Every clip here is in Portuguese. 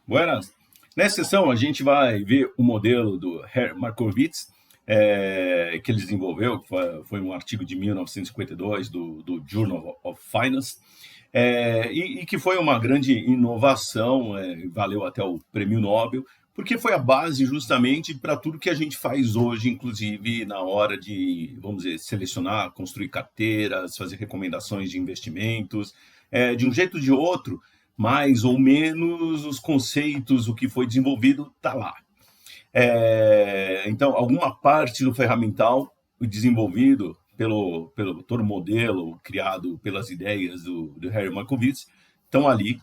Buenas. Nessa sessão, a gente vai ver o modelo do Harry Markowitz, que ele desenvolveu, que foi um artigo de 1952 do Journal of Finance, e que foi uma grande inovação, valeu até o Prêmio Nobel, porque foi a base justamente para tudo que a gente faz hoje, inclusive na hora de, vamos dizer, selecionar, construir carteiras, fazer recomendações de investimentos, de um jeito ou de outro, mais ou menos os conceitos, o que foi desenvolvido, está lá. Então, alguma parte do ferramental desenvolvido pelo todo o modelo criado pelas ideias do Harry Markowitz estão ali.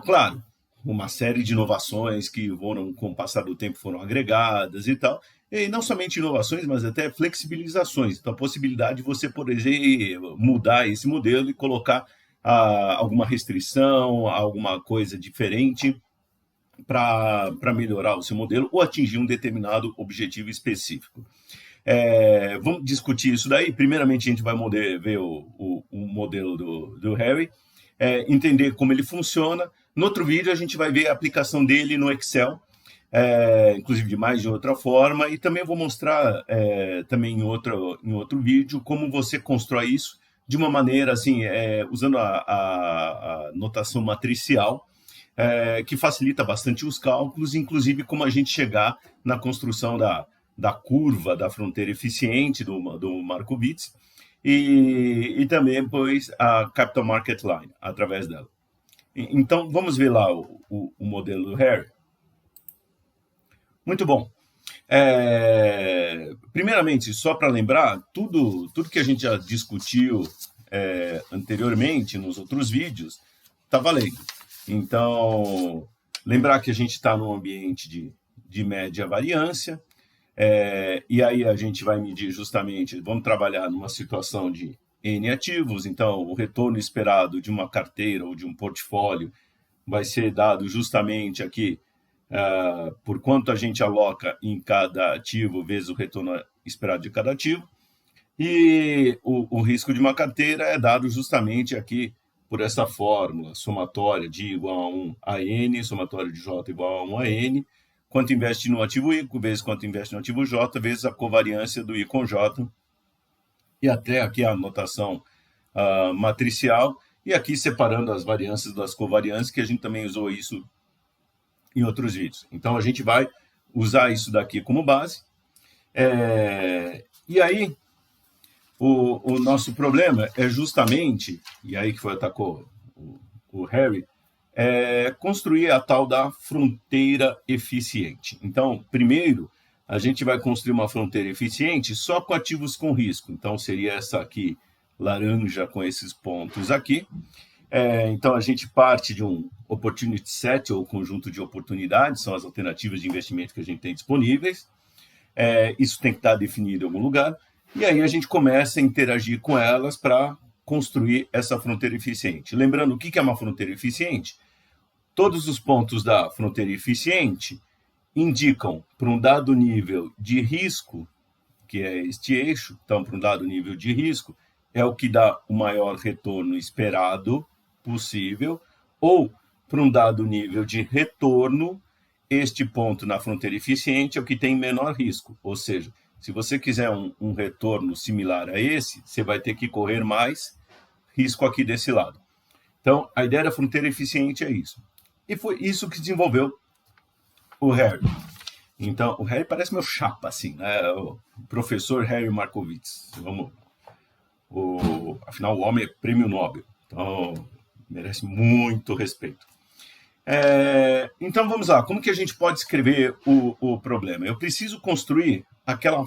Claro, uma série de inovações que com o passar do tempo foram agregadas e tal. E não somente inovações, mas até flexibilizações. Então, a possibilidade de você, por exemplo, mudar esse modelo e colocar alguma restrição, alguma coisa diferente para melhorar o seu modelo ou atingir um determinado objetivo específico. Vamos discutir isso daí. Primeiramente, a gente vai ver o modelo do Harry, entender como ele funciona. No outro vídeo, a gente vai ver a aplicação dele no Excel, inclusive de mais de outra forma, e também vou mostrar também em outro vídeo como você constrói isso de uma maneira assim, usando a notação matricial, que facilita bastante os cálculos, inclusive como a gente chegar na construção da curva da fronteira eficiente do Markowitz e também depois a Capital Market Line, através dela. Então, vamos ver lá o modelo do Harry. Muito bom. Primeiramente, só para lembrar, tudo que a gente já discutiu anteriormente nos outros vídeos está valendo. Então, lembrar que a gente está num ambiente de média variância, e aí a gente vai medir justamente, vamos trabalhar numa situação de N ativos, então o retorno esperado de uma carteira ou de um portfólio vai ser dado justamente aqui por quanto a gente aloca em cada ativo vezes o retorno esperado de cada ativo. E o risco de uma carteira é dado justamente aqui por essa fórmula somatória de I igual a 1 a N, somatória de J igual a 1 a N, quanto investe no ativo I, vezes quanto investe no ativo J, vezes a covariância do I com J, e até aqui a notação matricial, e aqui separando as variâncias das covariâncias, que a gente também usou isso em outros vídeos. Então, a gente vai usar isso daqui como base. E aí, o nosso problema é justamente, e aí que foi atacou o Harry, construir a tal da fronteira eficiente. Então, primeiro, a gente vai construir uma fronteira eficiente só com ativos com risco. Então, seria essa aqui, laranja, com esses pontos aqui. Então, a gente parte de um opportunity set, ou conjunto de oportunidades, são as alternativas de investimento que a gente tem disponíveis. Isso tem que estar definido em algum lugar. E aí a gente começa a interagir com elas para construir essa fronteira eficiente. Lembrando, o que é uma fronteira eficiente? Todos os pontos da fronteira eficiente indicam para um dado nível de risco, que é este eixo, então para um dado nível de risco, é o que dá o maior retorno esperado possível, ou para um dado nível de retorno, este ponto na fronteira eficiente é o que tem menor risco, ou seja, se você quiser um retorno similar a esse, você vai ter que correr mais risco aqui desse lado. Então, a ideia da fronteira eficiente é isso. E foi isso que desenvolveu o Harry. Então, o Harry parece meu chapa, assim, né? O professor Harry Markowitz. Afinal, o homem é prêmio Nobel. Então, merece muito respeito. Então, vamos lá. Como que a gente pode escrever o problema? Eu preciso construir aquela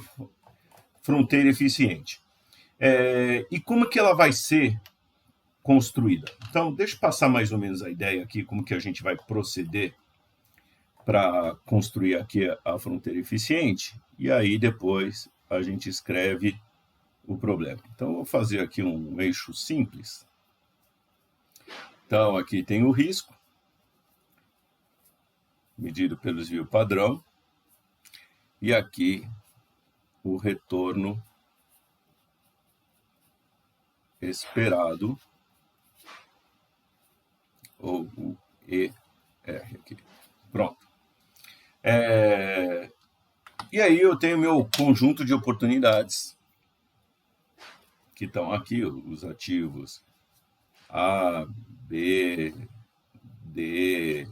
fronteira eficiente. E como que ela vai ser construída? Então, deixa eu passar mais ou menos a ideia aqui, como que a gente vai proceder para construir aqui a fronteira eficiente, e aí depois a gente escreve o problema. Então, eu vou fazer aqui um eixo simples. Então, aqui tem o risco, medido pelo desvio padrão, e aqui o retorno esperado ou o ER aqui. Pronto. E aí eu tenho meu conjunto de oportunidades, que estão aqui, os ativos A, B, D,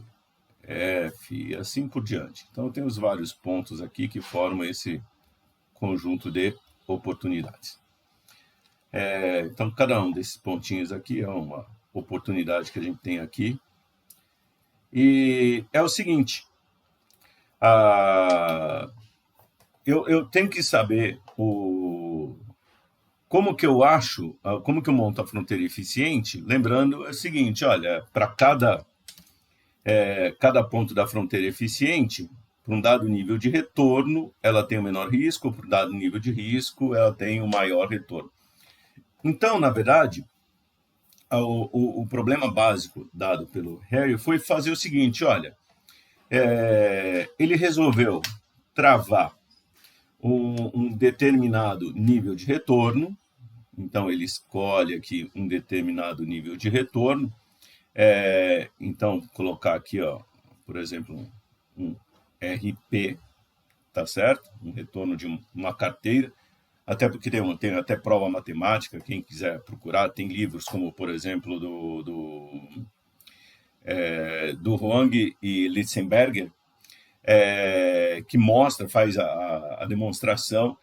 F, e assim por diante. Então eu tenho os vários pontos aqui que formam esse conjunto de oportunidades. Então cada um desses pontinhos aqui é uma oportunidade que a gente tem aqui. E é o seguinte, eu tenho que saber como que eu monto a fronteira eficiente, lembrando o seguinte, olha, para cada ponto da fronteira eficiente, para um dado nível de retorno, ela tem o menor risco, para um dado nível de risco, ela tem o maior retorno. Então, na verdade, o problema básico dado pelo Harry foi fazer o seguinte, olha, ele resolveu travar um determinado nível de retorno, então ele escolhe aqui um determinado nível de retorno, então colocar aqui, ó, por exemplo, um RP, tá certo? Um retorno de uma carteira, até porque tem até prova matemática, quem quiser procurar, tem livros como, por exemplo, do Huang e Litzenberger, que faz a demonstração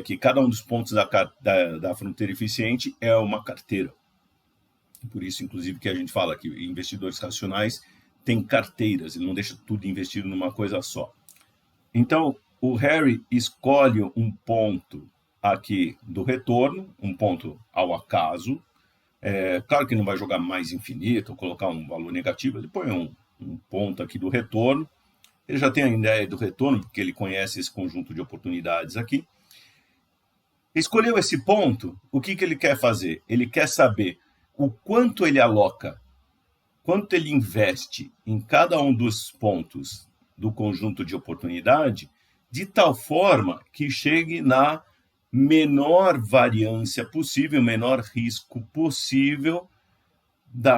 que cada um dos pontos da fronteira eficiente é uma carteira. Por isso, inclusive, que a gente fala que investidores racionais têm carteiras, ele não deixa tudo investido numa coisa só. Então, o Harry escolhe um ponto aqui do retorno, um ponto ao acaso. Claro que não vai jogar mais infinito, ou colocar um valor negativo, ele põe um ponto aqui do retorno. Ele já tem a ideia do retorno, porque ele conhece esse conjunto de oportunidades aqui. Escolheu esse ponto, o que ele quer fazer? Ele quer saber o quanto ele aloca, quanto ele investe em cada um dos pontos do conjunto de oportunidade, de tal forma que chegue na menor variância possível, menor risco possível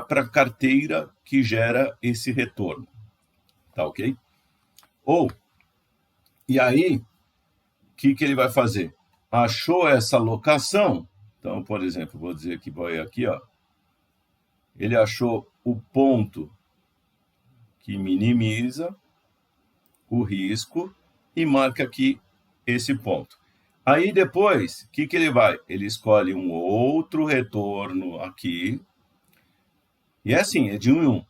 para a carteira que gera esse retorno. Tá ok? E aí, o que ele vai fazer? Achou essa alocação, então, por exemplo, vou dizer que vai aqui, ó, ele achou o ponto que minimiza o risco e marca aqui esse ponto. Aí depois, o que ele vai? Ele escolhe um outro retorno aqui, e é assim, é de 1 em 1.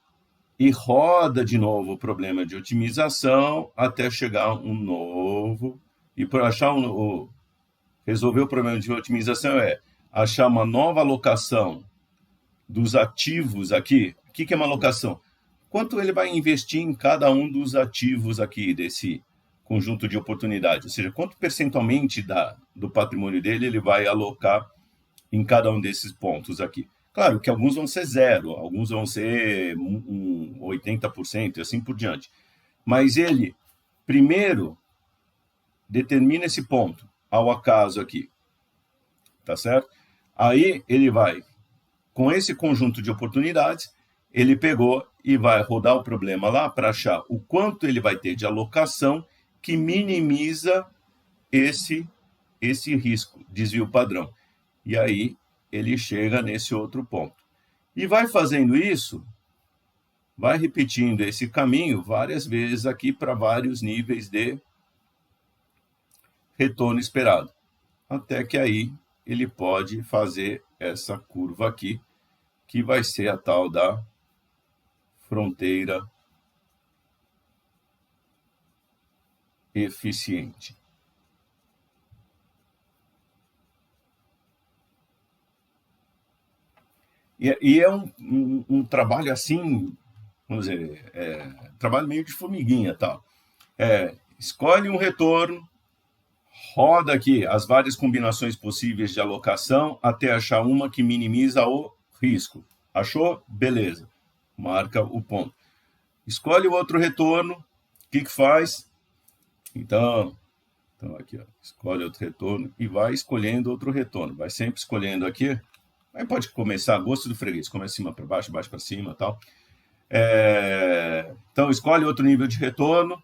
E roda de novo o problema de otimização até chegar um novo. E para achar resolver o problema de otimização achar uma nova alocação dos ativos aqui. O que é uma alocação? Quanto ele vai investir em cada um dos ativos aqui desse conjunto de oportunidades? Ou seja, quanto percentualmente do patrimônio dele ele vai alocar em cada um desses pontos aqui. Claro que alguns vão ser 0, alguns vão ser 80% e assim por diante. Mas ele, primeiro, determina esse ponto ao acaso aqui. Tá certo? Aí ele vai, com esse conjunto de oportunidades, ele pegou e vai rodar o problema lá para achar o quanto ele vai ter de alocação que minimiza esse risco, desvio padrão. E aí ele chega nesse outro ponto. E vai fazendo isso, vai repetindo esse caminho várias vezes aqui para vários níveis de retorno esperado. Até que aí ele pode fazer essa curva aqui, que vai ser a tal da fronteira eficiente. E é um trabalho assim, vamos dizer, trabalho meio de formiguinha, tal. Escolhe um retorno, roda aqui as várias combinações possíveis de alocação até achar uma que minimiza o risco. Achou? Beleza. Marca o ponto. Escolhe o outro retorno, o que faz? Então aqui, ó, escolhe outro retorno e vai escolhendo outro retorno. Vai sempre escolhendo aqui. Aí pode começar a gosto do freguês. Começa de cima para baixo, baixo para cima e tal. Então, escolhe outro nível de retorno,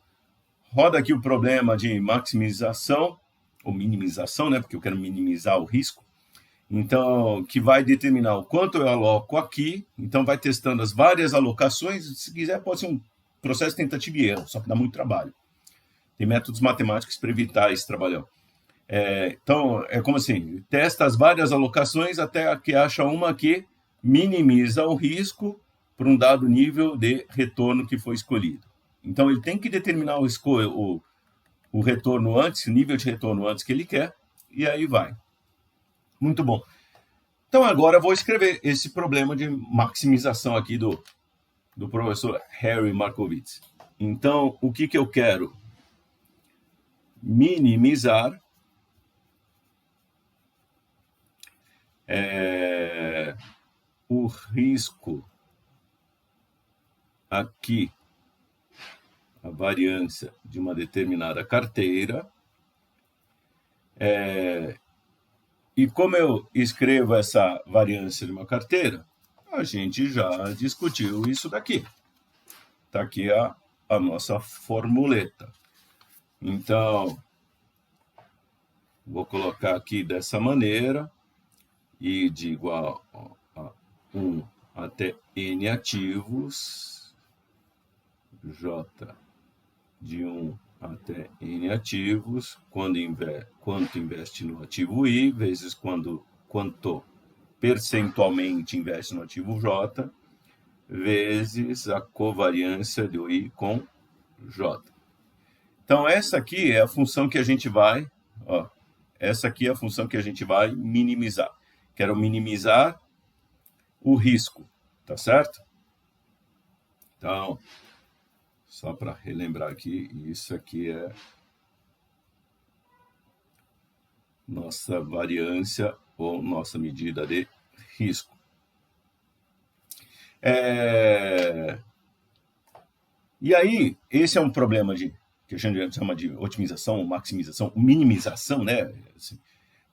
roda aqui o problema de maximização, ou minimização, né, porque eu quero minimizar o risco. Então, que vai determinar o quanto eu aloco aqui. Então, vai testando as várias alocações. Se quiser, pode ser um processo de tentativa e erro, só que dá muito trabalho. Tem métodos matemáticos para evitar esse trabalhão. Então, é como assim, testa as várias alocações até que acha uma que minimiza o risco para um dado nível de retorno que foi escolhido. Então, ele tem que determinar o retorno antes, o nível de retorno antes que ele quer, e aí vai. Muito bom. Então, agora eu vou escrever esse problema de maximização aqui do professor Harry Markowitz. Então, o que eu quero? Minimizar o risco aqui, a variância de uma determinada carteira. E como eu escrevo essa variância de uma carteira, a gente já discutiu isso daqui. Está aqui a nossa formuleta. Então, vou colocar aqui dessa maneira, I de igual a 1 até N ativos, J de 1 até N ativos, quanto investe no ativo I, vezes quanto percentualmente investe no ativo J, vezes a covariância do I com J. Então, essa aqui é a função que a gente vai, essa aqui é a função que a gente vai minimizar. Quero minimizar o risco, tá certo? Então, só para relembrar aqui, isso aqui é nossa variância ou nossa medida de risco. E aí, esse é um problema que a gente chama de otimização, maximização, minimização, né? Assim,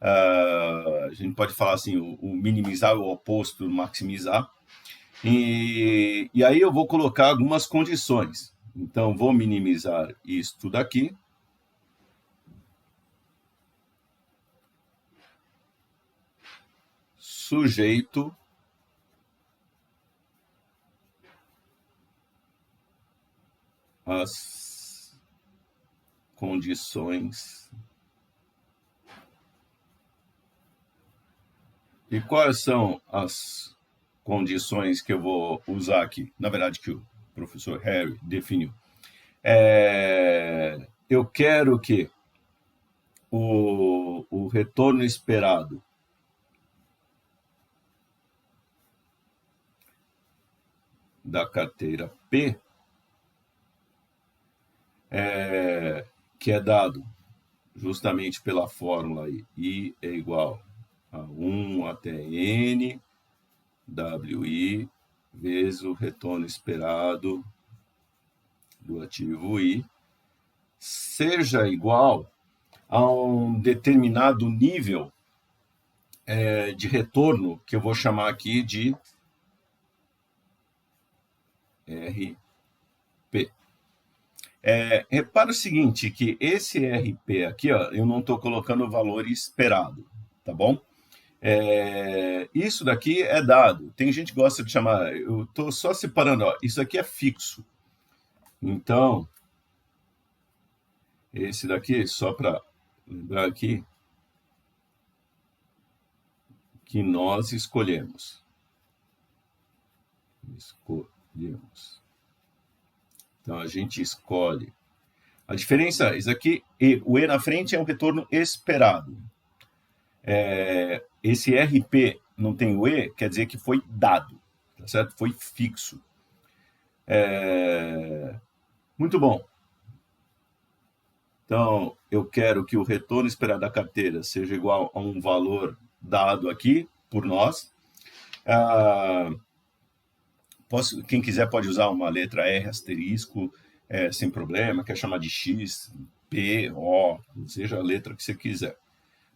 a gente pode falar assim, o minimizar é o oposto do maximizar. E aí eu vou colocar algumas condições. Então, vou minimizar isto daqui. Sujeito às condições. E quais são as condições que eu vou usar aqui? Na verdade, que o professor Harry definiu. Eu quero que o retorno esperado da carteira P, que é dado justamente pela fórmula I é igual a 1 até N, WI, vezes o retorno esperado do ativo I, seja igual a um determinado nível de retorno, que eu vou chamar aqui de RP. Repara o seguinte, que esse RP aqui, eu não estou colocando o valor esperado, tá bom? Isso daqui é dado. Tem gente que gosta de chamar, eu estou só separando, isso aqui é fixo. Então, esse daqui, só para lembrar aqui, que nós escolhemos. Então, a gente escolhe. A diferença, isso aqui, o E na frente é um retorno esperado. Esse RP não tem o E, quer dizer que foi dado, tá certo? Foi fixo. Muito bom. Então, eu quero que o retorno esperado da carteira seja igual a um valor dado aqui por nós. Quem quiser pode usar uma letra R asterisco, sem problema, quer chamar de X, P, O, seja a letra que você quiser.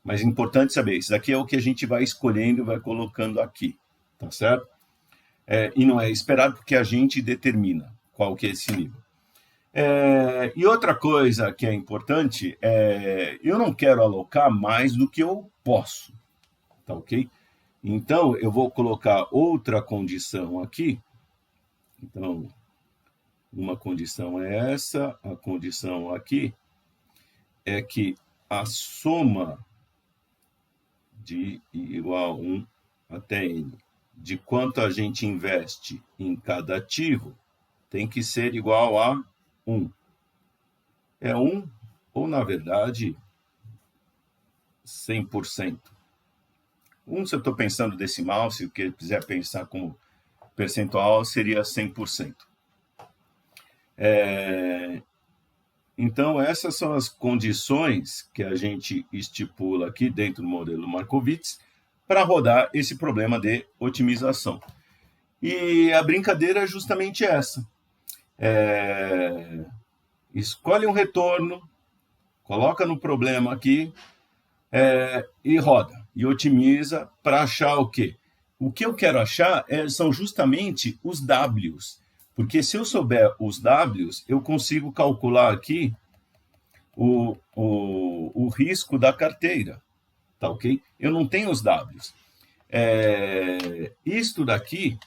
Mas é importante saber, isso daqui é o que a gente vai escolhendo e vai colocando aqui, tá certo? e não é esperado porque a gente determina qual que é esse nível. E outra coisa que é importante eu não quero alocar mais do que eu posso, tá ok? Então, eu vou colocar outra condição aqui. Então, uma condição é essa, a condição aqui é que a soma de igual a 1 até n de quanto a gente investe em cada ativo tem que ser igual a 1. É 1 ou, na verdade, 100%. 1, se eu estou pensando decimal, se eu quiser pensar como percentual, seria 100%. Então, essas são as condições que a gente estipula aqui dentro do modelo Markowitz para rodar esse problema de otimização. E a brincadeira é justamente essa. Escolhe um retorno, coloca no problema aqui e roda. E otimiza para achar o quê? O que eu quero achar são justamente os Ws. Porque se eu souber os Ws, eu consigo calcular aqui o risco da carteira. Tá ok? Eu não tenho os Ws. Isto daqui,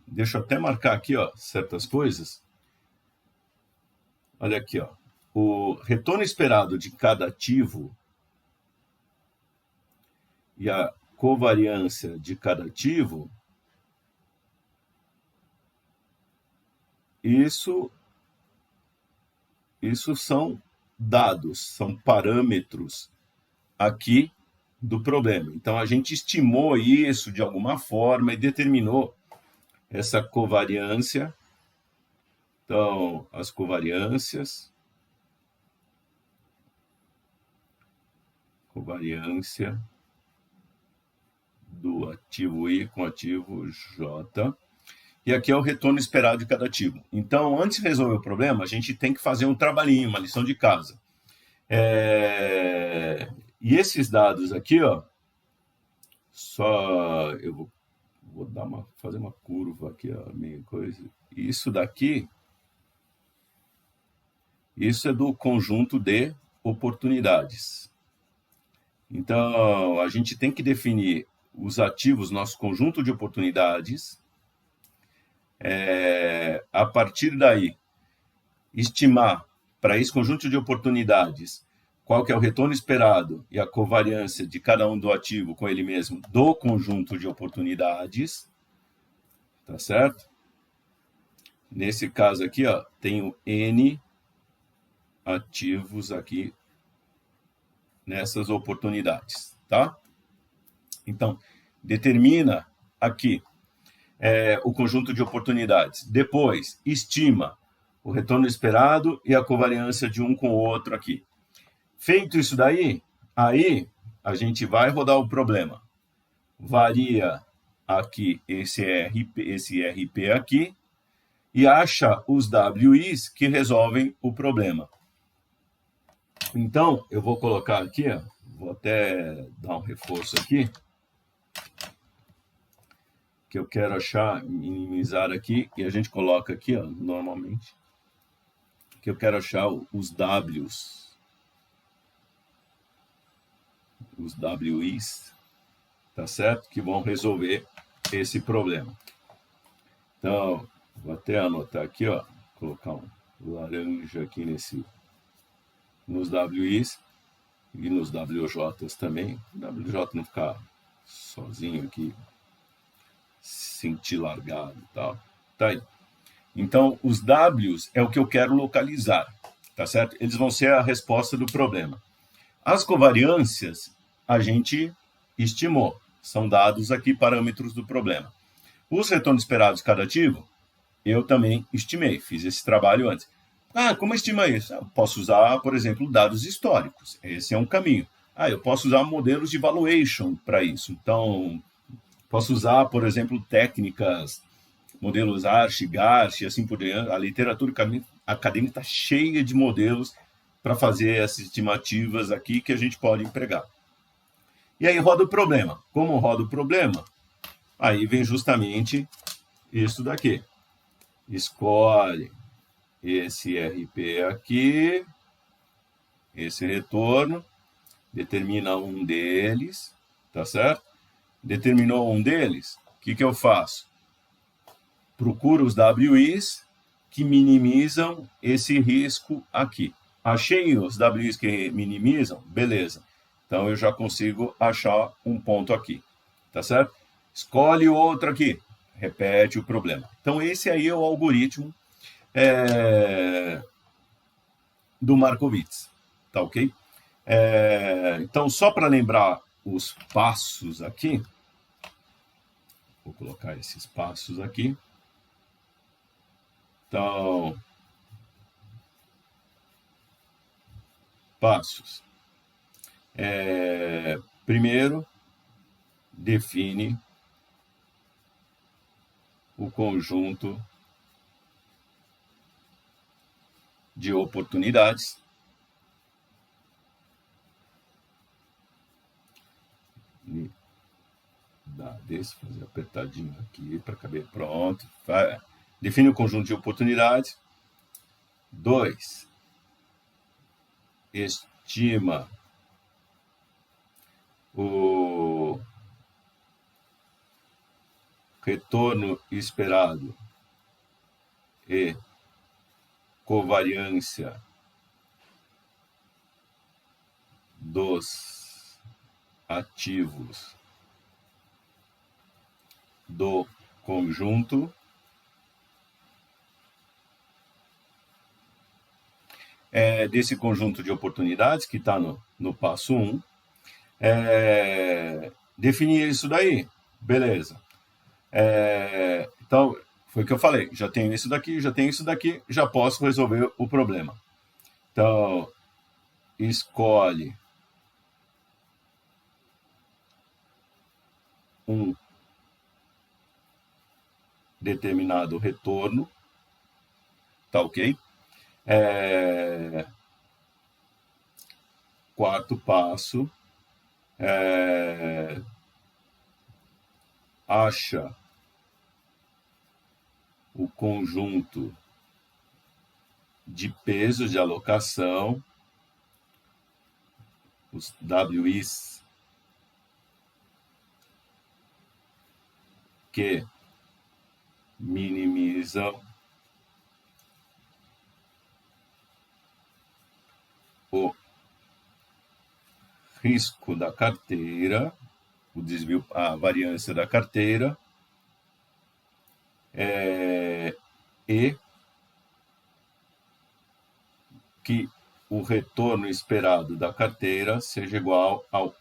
deixa eu até marcar aqui, ó, certas coisas. Olha aqui, ó, o retorno esperado de cada ativo e a covariância de cada ativo, isso são dados, são parâmetros aqui do problema. Então, a gente estimou isso de alguma forma e determinou essa covariância. Então, as covariância do ativo I com ativo J. E aqui é o retorno esperado de cada ativo. Então, antes de resolver o problema, a gente tem que fazer um trabalhinho, uma lição de casa. E esses dados aqui, ó, só eu vou fazer uma curva aqui, ó, minha coisa. Isso daqui, isso é do conjunto de oportunidades. Então, a gente tem que definir os ativos, nosso conjunto de oportunidades. A partir daí, estimar para esse conjunto de oportunidades qual que é o retorno esperado e a covariância de cada um do ativo com ele mesmo do conjunto de oportunidades, tá certo? Nesse caso aqui, ó, tenho N ativos aqui nessas oportunidades, tá? Então, determina aqui o conjunto de oportunidades. Depois, estima o retorno esperado e a covariância de um com o outro aqui. Feito isso daí, aí a gente vai rodar o problema. Varia aqui esse RP aqui e acha os WIs que resolvem o problema. Então, eu vou colocar aqui, ó, vou até dar um reforço aqui, que eu quero achar, minimizar aqui, e a gente coloca aqui, ó, normalmente, que eu quero achar os WIs, tá certo? Que vão resolver esse problema. Então, vou até anotar aqui, ó, colocar um laranja aqui nos WIs e nos WJs também. O WJ não ficar sozinho aqui, sentir largado e tal. Tá aí. Então, os Ws é o que eu quero localizar, tá certo? Eles vão ser a resposta do problema. As covariâncias, a gente estimou. São dados aqui, parâmetros do problema. Os retornos esperados de cada ativo, eu também estimei. Fiz esse trabalho antes. Como estima isso? Eu posso usar, por exemplo, dados históricos. Esse é um caminho. Eu posso usar modelos de valuation para isso. Então, posso usar, por exemplo, técnicas, modelos Arch, Garch, assim por diante. A literatura acadêmica está cheia de modelos para fazer essas estimativas aqui que a gente pode empregar. E aí roda o problema. Como roda o problema? Aí vem justamente isso daqui. Escolhe esse RP aqui, esse retorno, determina um deles, tá certo? Determinou um deles, o que eu faço? Procuro os WIs que minimizam esse risco aqui. Achei os WIs que minimizam, beleza. Então eu já consigo achar um ponto aqui, tá certo? Escolhe outro aqui, repete o problema. Então esse aí é o algoritmo do Markowitz, tá ok? Então só para lembrar os passos aqui, vou colocar esses passos aqui. Então, passos. Primeiro, define o conjunto de oportunidades. Desse, fazer apertadinho aqui para caber. Pronto. Define o conjunto de oportunidades. 2. Estima o retorno esperado e covariância dos ativos do conjunto desse conjunto de oportunidades que está no passo 1. Definir isso daí, beleza. Então, foi o que eu falei, já tenho isso daqui, já posso resolver o problema. Então, escolhe um determinado retorno, tá ok? Quarto passo, acha o conjunto de pesos de alocação, os WIs que minimizam o risco da carteira, o desvio, a variância da carteira, e que o retorno esperado da carteira seja igual ao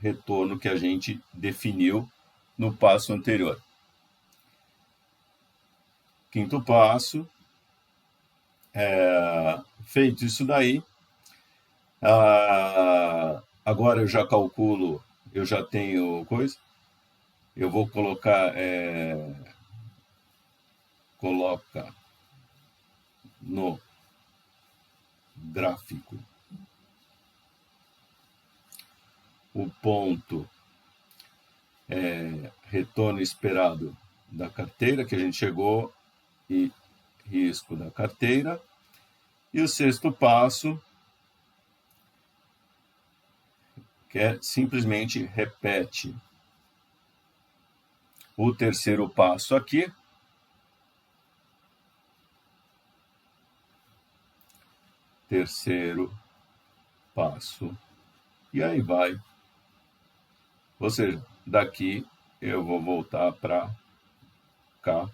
retorno que a gente definiu no passo anterior. Quinto passo, feito isso daí, agora eu já calculo, eu já tenho coisa, eu vou colocar, coloca no gráfico o ponto retorno esperado da carteira que a gente chegou e risco da carteira. E o sexto passo, que é simplesmente repete o terceiro passo aqui. Terceiro passo. E aí vai. Ou seja, daqui eu vou voltar para cá.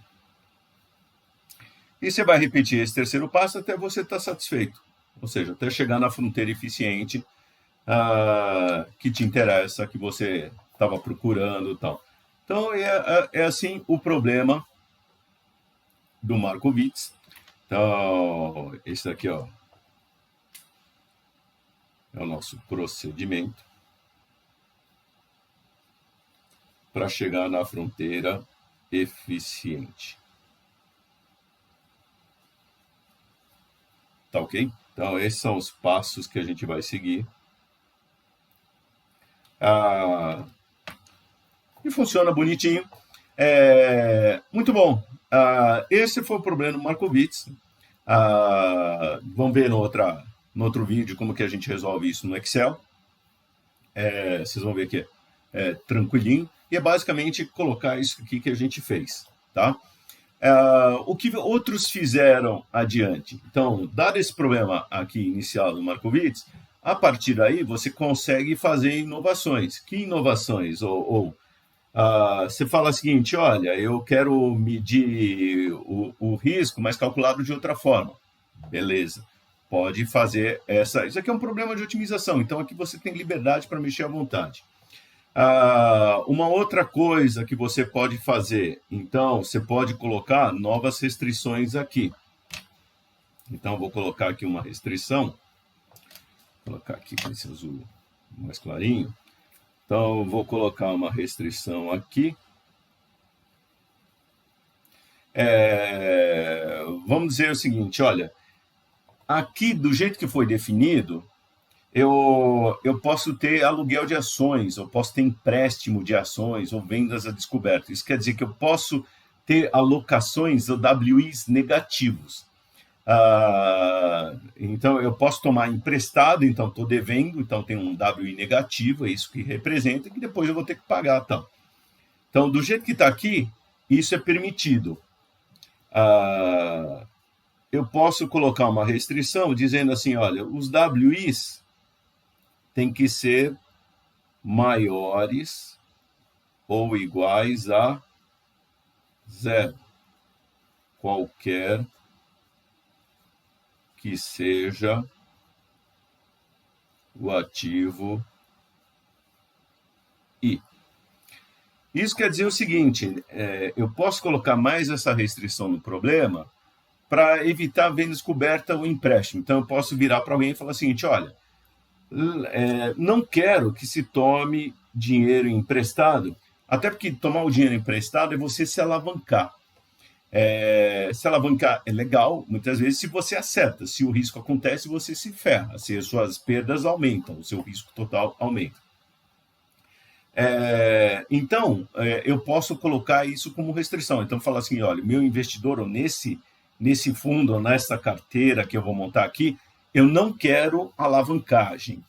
E você vai repetir esse terceiro passo até você estar satisfeito. Ou seja, até chegar na fronteira eficiente que te interessa, que você estava procurando e tal. Então, é assim o problema do Markowitz. Então, esse daqui, ó, é o nosso procedimento para chegar na fronteira eficiente. Tá ok? Então, esses são os passos que a gente vai seguir. E funciona bonitinho. Muito bom. Esse foi o problema do Markowitz. Vamos ver no outro vídeo como que a gente resolve isso no Excel. Vocês vão ver que é tranquilinho. E é basicamente colocar isso aqui que a gente fez. Tá? O que outros fizeram adiante? Então, dado esse problema aqui inicial do Markowitz, a partir daí você consegue fazer inovações. Que inovações? Você fala o seguinte, olha, eu quero medir o risco, mas calculado de outra forma. Beleza. Pode fazer essa... Isso aqui é um problema de otimização, então aqui você tem liberdade para mexer à vontade. Uma outra coisa que você pode fazer, então, você pode colocar novas restrições aqui. Então, vou colocar aqui uma restrição. Vou colocar aqui com esse azul mais clarinho. Então, vou colocar uma restrição aqui. Vamos dizer o seguinte, olha, aqui, do jeito que foi definido, eu posso ter aluguel de ações, eu posso ter empréstimo de ações ou vendas a descoberto. Isso quer dizer que eu posso ter alocações ou WIs negativos. Então, eu posso tomar emprestado, então estou devendo, então tem um WI negativo, é isso que representa, que depois eu vou ter que pagar. Então, do jeito que está aqui, isso é permitido. Eu posso colocar uma restrição dizendo assim, olha, os WIs têm que ser maiores ou iguais a 0. Qualquer que seja o ativo I. Isso quer dizer o seguinte, eu posso colocar mais essa restrição no problema para evitar venda descoberta ou empréstimo. Então, eu posso virar para alguém e falar o seguinte, olha, não quero que se tome dinheiro emprestado, até porque tomar o dinheiro emprestado é você se alavancar. Se alavancar é legal, muitas vezes, se você acerta. Se o risco acontece, você se ferra. Se as suas perdas aumentam, o seu risco total aumenta. Então, eu posso colocar isso como restrição. Então, falar assim, olha, meu investidor, ou nesse fundo, ou nessa carteira que eu vou montar aqui, eu não quero alavancagem.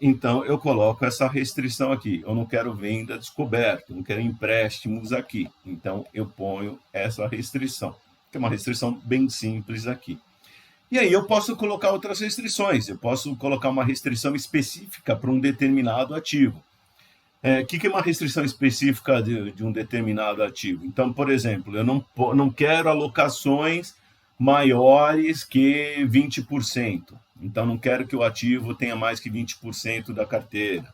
Então, eu coloco essa restrição aqui. Eu não quero venda descoberta, não quero empréstimos aqui. Então, eu ponho essa restrição, que é uma restrição bem simples aqui. E aí eu posso colocar outras restrições. Eu posso colocar uma restrição específica para um determinado ativo. O que é uma restrição específica de um determinado ativo? Então, por exemplo, eu não quero alocações maiores que 20%. Então, não quero que o ativo tenha mais que 20% da carteira.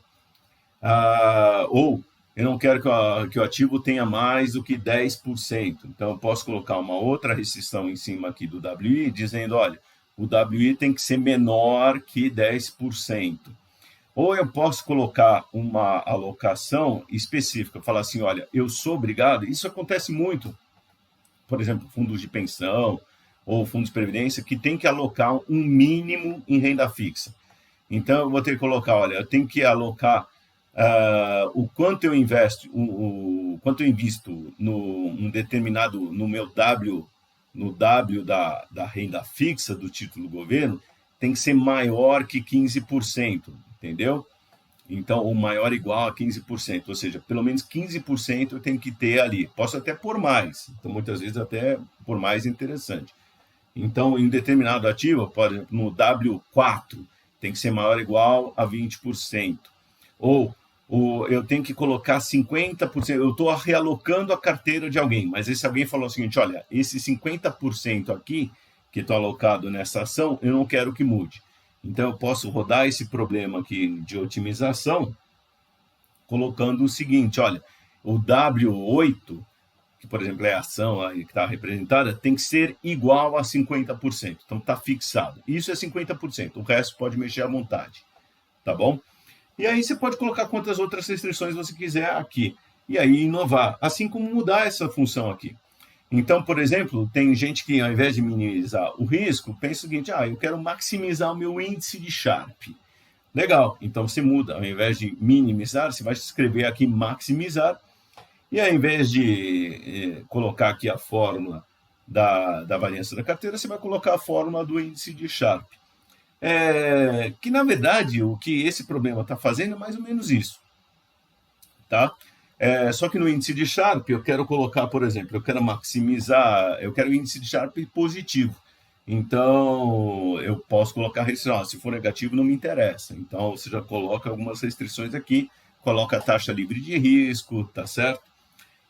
Ou eu não quero que o ativo tenha mais do que 10%. Então, eu posso colocar uma outra restrição em cima aqui do WI, dizendo, olha, o WI tem que ser menor que 10%. Ou eu posso colocar uma alocação específica, falar assim, olha, eu sou obrigado, isso acontece muito, por exemplo, fundos de pensão ou fundos de previdência, que tem que alocar um mínimo em renda fixa. Então, eu vou ter que colocar, olha, eu tenho que alocar o quanto eu investo, o quanto eu invisto no meu W, no W da renda fixa do título do governo, tem que ser maior que 15%. Entendeu? Então, o maior igual a 15%, ou seja, pelo menos 15% eu tenho que ter ali. Posso até pôr mais, então muitas vezes até por mais interessante. Então, em determinado ativo, por exemplo, no W4, tem que ser maior igual a 20%. Ou eu tenho que colocar 50%, eu estou realocando a carteira de alguém, mas esse alguém falou o seguinte, olha, esse 50% aqui, que está alocado nessa ação, eu não quero que mude. Então, eu posso rodar esse problema aqui de otimização colocando o seguinte, olha, o W8, que, por exemplo, é a ação aí que está representada, tem que ser igual a 50%. Então, está fixado. Isso é 50%. O resto pode mexer à vontade. Tá bom? E aí, você pode colocar quantas outras restrições você quiser aqui. E aí, inovar. Assim como mudar essa função aqui. Então, por exemplo, tem gente que, ao invés de minimizar o risco, pensa o seguinte, eu quero maximizar o meu índice de Sharpe. Legal, então você muda, ao invés de minimizar, você vai escrever aqui maximizar, E aí, em vez de colocar aqui a fórmula da variância da carteira, você vai colocar a fórmula do índice de Sharpe. Que, na verdade, o que esse problema está fazendo é mais ou menos isso. Tá? Só que no índice de Sharpe, eu quero colocar, por exemplo, eu quero maximizar, eu quero o índice de Sharpe positivo. Então, eu posso colocar restrição. Se for negativo, não me interessa. Então, você já coloca algumas restrições aqui, coloca a taxa livre de risco, tá certo?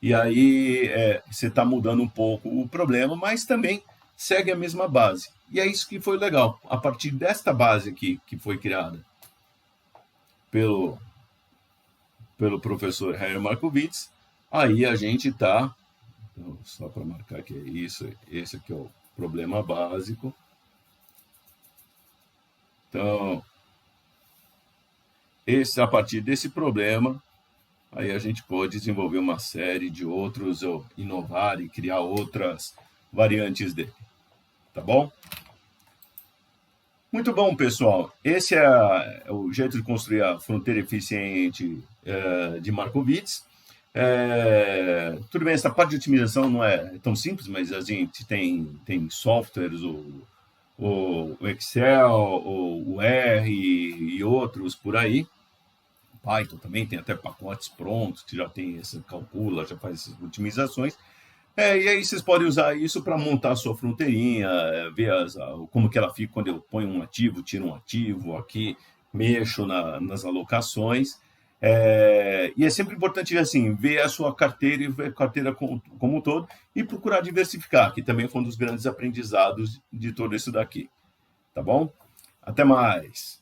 E aí você está mudando um pouco o problema, mas também segue a mesma base. E é isso que foi legal. A partir desta base aqui, que foi criada pelo professor Harry Markowitz, aí a gente está, então, só para marcar que é isso, esse aqui é o problema básico. Então, a partir desse problema, aí a gente pode desenvolver uma série de outros, ou inovar e criar outras variantes dele. Tá bom? Muito bom, pessoal. Esse é o jeito de construir a fronteira eficiente de Markowitz. Tudo bem, essa parte de otimização não é tão simples, mas a gente tem softwares, o Excel, o R e outros por aí. Python também tem até pacotes prontos que já tem esse calcula, já faz essas otimizações. E aí vocês podem usar isso para montar a sua fronteirinha, ver como que ela fica quando eu ponho um ativo, tiro um ativo aqui, mexo nas alocações. E é sempre importante assim, ver a sua carteira e ver a carteira como um todo e procurar diversificar, que também foi um dos grandes aprendizados de todo isso daqui. Tá bom? Até mais!